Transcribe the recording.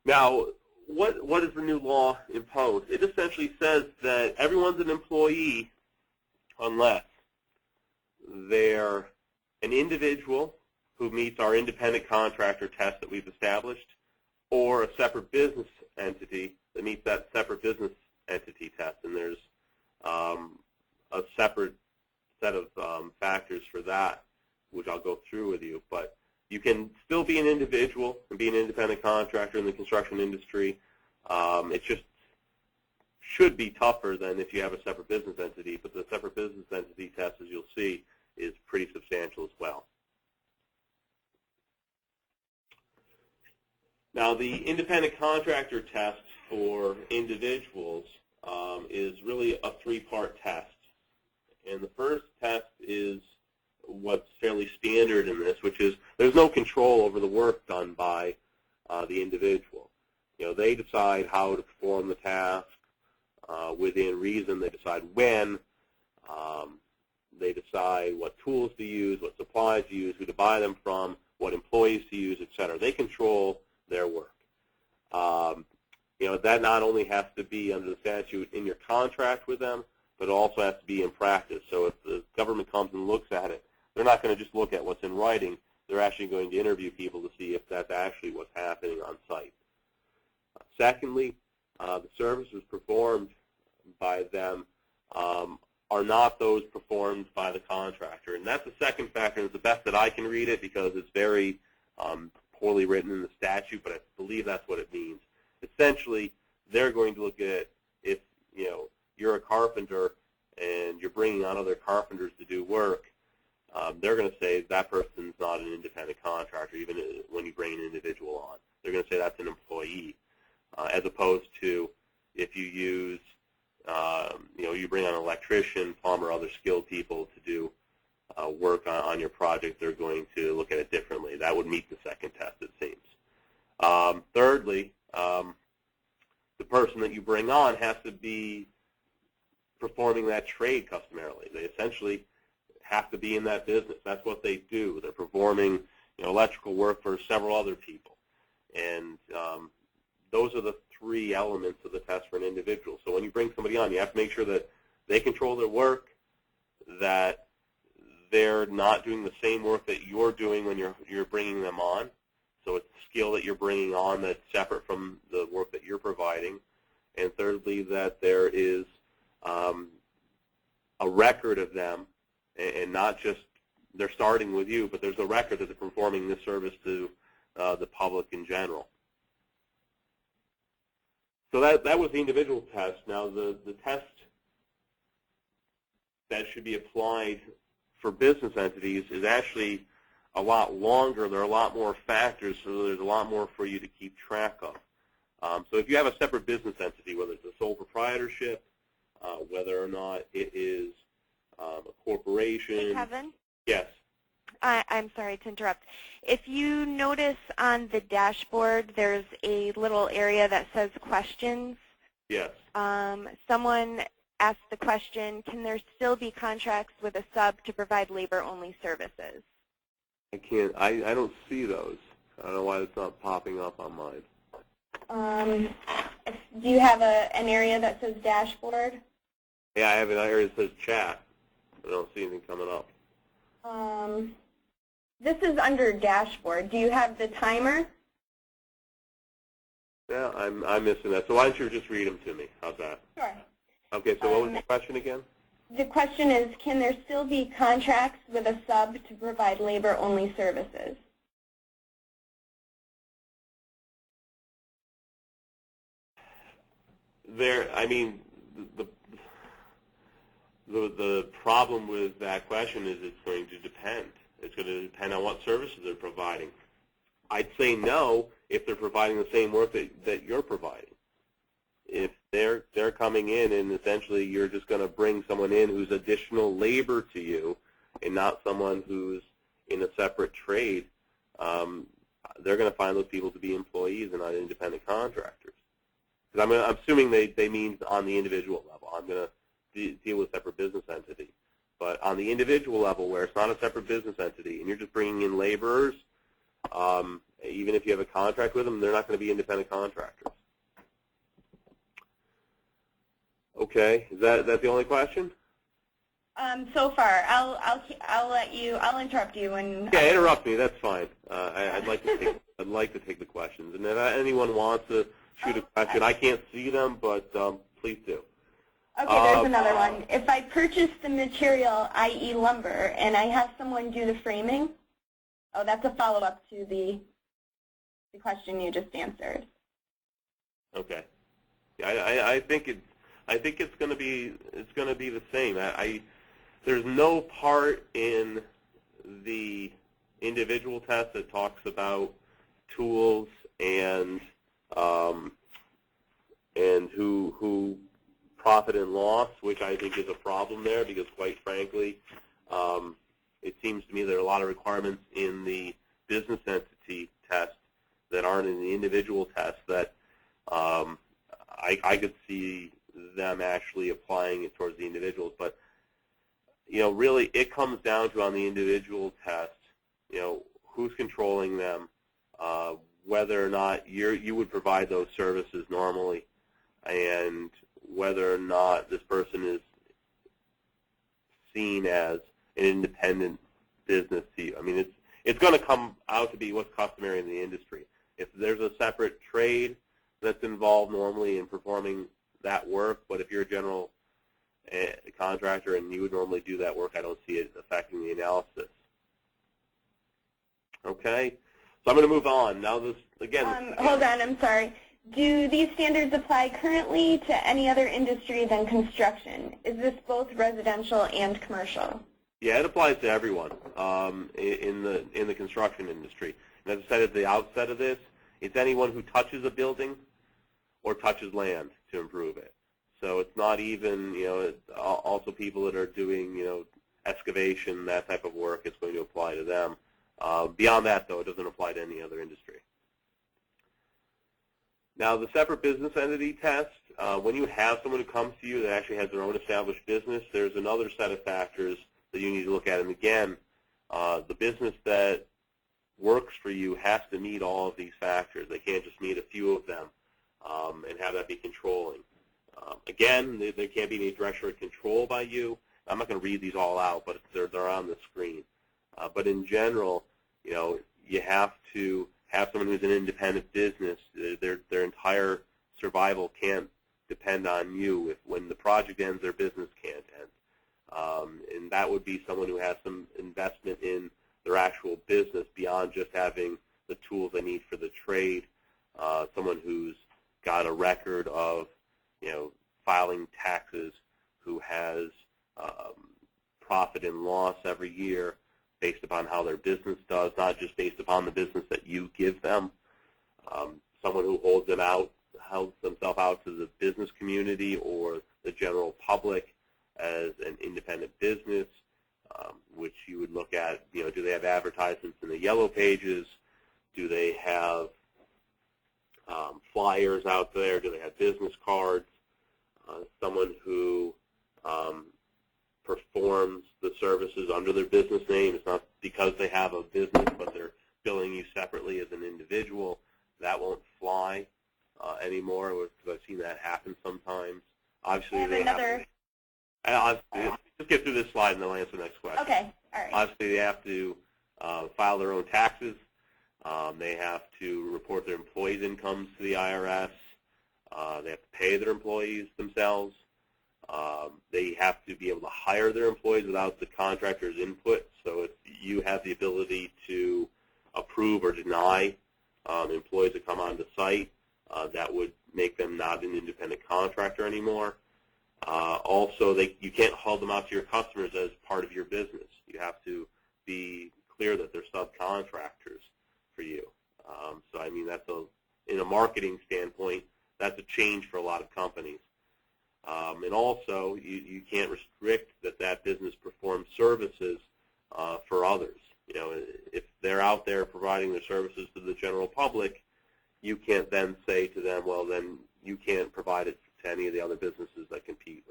Now, what does the new law impose? It essentially says that everyone's an employee unless they're an individual who meets our independent contractor test that we've established, or a separate business entity that meets that separate business entity test. And there's a separate set of factors for that, which I'll go through with you. But you can still be an individual and be an independent contractor in the construction industry. It just should be tougher than if you have a separate business entity, but the separate business entity test, as you'll see, is pretty substantial as well. Now, the independent contractor test for individuals is really a three-part test. And the first test is what's fairly standard in this, which is there's no control over the work done by the individual. They decide how to perform the task within reason. They decide when. They decide what tools to use, what supplies to use, who to buy them from, what employees to use, etc. They control their work. That not only has to be under the statute in your contract with them, but it also has to be in practice. So if the government comes and looks at it, they're not going to just look at what's in writing. They're actually going to interview people to see if that's actually what's happening on site. Secondly, the services performed by them are not those performed by the contractor. And that's the second factor. It's the best that I can read it because it's very poorly written in the statute, but I believe that's what it means. Essentially, they're going to look at if you're a carpenter and you're bringing on other carpenters to do work, they're going to say that person's not an independent contractor, even when you bring an individual on. They're going to say that's an employee, as opposed to if you use, you bring on an electrician, plumber, other skilled people to do work on your project, they're going to look at it differently. That would meet the second test, it seems. Thirdly, the person that you bring on has to be performing that trade customarily. They essentially have to be in that business. That's what they do. They're performing electrical work for several other people. And those are the three elements of the test for an individual. So when you bring somebody on, you have to make sure that they control their work, that they're not doing the same work that you're doing when you're bringing them on. So it's a skill that you're bringing on that's separate from the work that you're providing. And thirdly, that there is a record of them, and not just they're starting with you, but there's a record that they're performing this service to the public in general. So that was the individual test. Now the test that should be applied for business entities is actually a lot longer. There are a lot more factors, so there's a lot more for you to keep track of. So if you have a separate business entity, whether it's a sole proprietorship, whether or not it is a corporation. Hey, Kevin? Yes. I'm sorry to interrupt. If you notice on the dashboard, there's a little area that says questions. Yes. Someone asked the question, can there still be contracts with a sub to provide labor-only services? I can't. I don't see those. I don't know why it's not popping up on mine. Do you have an area that says dashboard? Yeah, I have an area that says chat. I don't see anything coming up. This is under dashboard. Do you have the timer? Yeah, I'm missing that. So why don't you just read them to me? How's that? Sure. Okay, so what was the question again? The question is, can there still be contracts with a sub to provide labor-only services? The problem with that question is it's going to depend. It's going to depend on what services they're providing. I'd say no if they're providing the same work that you're providing. If they're coming in and essentially you're just going to bring someone in who's additional labor to you and not someone who's in a separate trade, they're going to find those people to be employees and not independent contractors. Because I'm assuming they mean on the individual level. I'm going to deal with separate business entity. But on the individual level where it's not a separate business entity and you're just bringing in laborers, even if you have a contract with them, they're not going to be independent contractors. Okay, is that the only question? So far, I'll let you. I'll interrupt you when. Yeah, interrupt me. That's fine. I'd like to take the questions, and if anyone wants to shoot a question, I can't see them, but please do. Okay, there's another one. If I purchase the material, i.e. lumber, and I have someone do the framing, oh, that's a follow-up to the question you just answered. Okay. I think it's going to be the same. There's no part in the individual test that talks about tools and who profit and loss, which I think is a problem there because, quite frankly, it seems to me there are a lot of requirements in the business entity test that aren't in the individual test that I could see them actually applying it towards the individuals. But, really it comes down to, on the individual test, who's controlling them, whether or not you would provide those services normally, and whether or not this person is seen as an independent business to you. I mean, it's going to come out to be what's customary in the industry. If there's a separate trade that's involved normally in performing that work, but if you're a general contractor and you would normally do that work, I don't see it affecting the analysis. Okay, so I'm going to move on. Now this, again... hold on, I'm sorry. Do these standards apply currently to any other industry than construction? Is this both residential and commercial? Yeah, it applies to everyone in the construction industry. And as I said at the outset of this, it's anyone who touches a building or touches land to improve it. So it's not even, it's also people that are doing, excavation, that type of work, it's going to apply to them. Beyond that, though, it doesn't apply to any other industry. Now, the separate business entity test, when you have someone who comes to you that actually has their own established business, there's another set of factors that you need to look at. And again, the business that works for you has to meet all of these factors. They can't just meet a few of them and have that be controlling. Again, there can't be any direct control by you. I'm not going to read these all out, but they're on the screen. But in general, you have to have someone who's an independent business. Their entire survival can't depend on you. When the project ends, their business can't end. And that would be someone who has some investment in their actual business beyond just having the tools they need for the trade. Someone who's got a record of, filing taxes, who has profit and loss every year based upon how their business does, not just based upon the business that you give them. Someone who holds themselves out to the business community or the general public as an independent business, which you would look at, do they have advertisements in the yellow pages? Do they have flyers out there? Do they have business cards? Someone who performs the services under their business name. It's not because they have a business, but they're billing you separately as an individual. That won't fly anymore, because I've seen that happen sometimes. Obviously, let's get through this slide and then I'll answer the next question. Okay, all right. Obviously, they have to file their own taxes. They have to report their employees' incomes to the IRS. They have to pay their employees themselves. They have to be able to hire their employees without the contractor's input. So if you have the ability to approve or deny employees that come onto site, that would make them not an independent contractor anymore. Also, you can't hold them out to your customers as part of your business. You have to be clear that they're subcontractors for you. So, I mean, in a marketing standpoint, that's a change for a lot of companies. And also, you can't restrict that business performs services for others. If they're out there providing their services to the general public, you can't then say to them, well, then you can't provide it to any of the other businesses that compete